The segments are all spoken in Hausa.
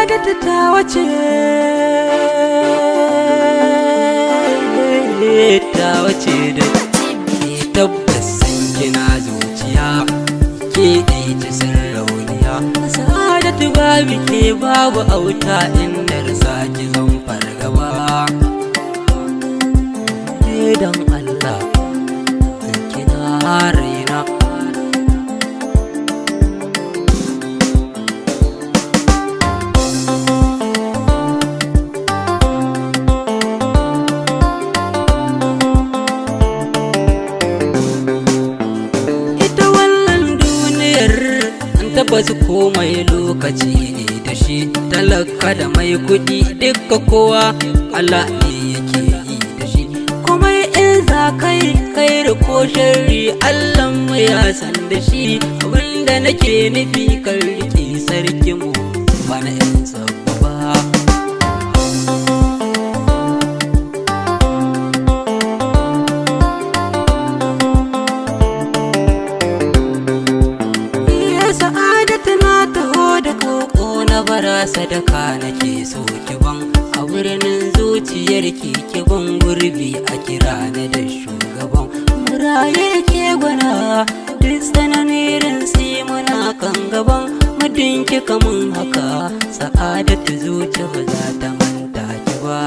Sa'adatu ta wace da tabbas san kina zuciya ke dai ta sarauniya. Sa'adatu babu ke babu auta inda rasa ki zan fargaba. Dan Allah kina raina. Tabbas komai lokaci ne da shi, talaka da mai kuɗi duka kowa Allah ne yake yi da shi. Komai in za kai ko sharri Allah mu ya san da shi. Abinda nake nufi kan rike sarkin mu bana in sabba. Bara sadaka nake so ki ban a birnin zuciyar ki ban gurbi a kira na da shugaban muraye ke gwana duk sananirin sai muna kan gaban madin ki kamun haka. Sa'adatu zuci ba za ta manta ki ba.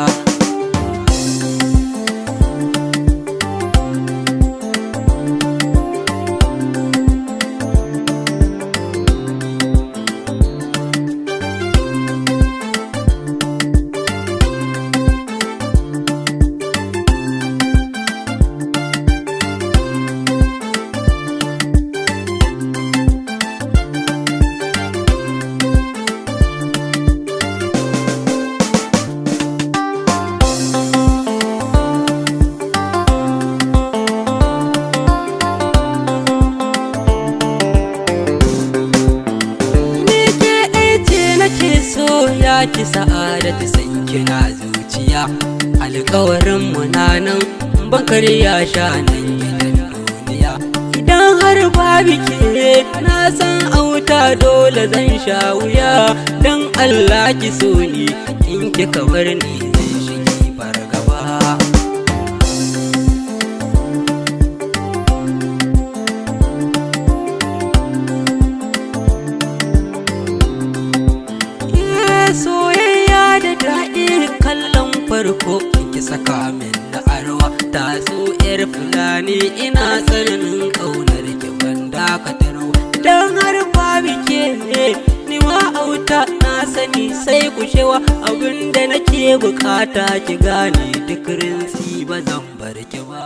Ki Sa'adatu san kina zuciya, alƙawarin mu na nan bakar ya sha nan gidan duniya. Idan har babu ke na san auta dole zan sha wuya. Dan Allah ki so ni in kika bar ni zan shige fargaba. Soyayya da daɗi kallon farko ki saka min da arwa. Ta so yar fulani ina tsananin ƙaunar ki ban dakatarwa. Dan har babu ke ni ma auta na sani sai kushewa. Abinda nake bukata ki gane duk rinsi ba zan bar ki ba.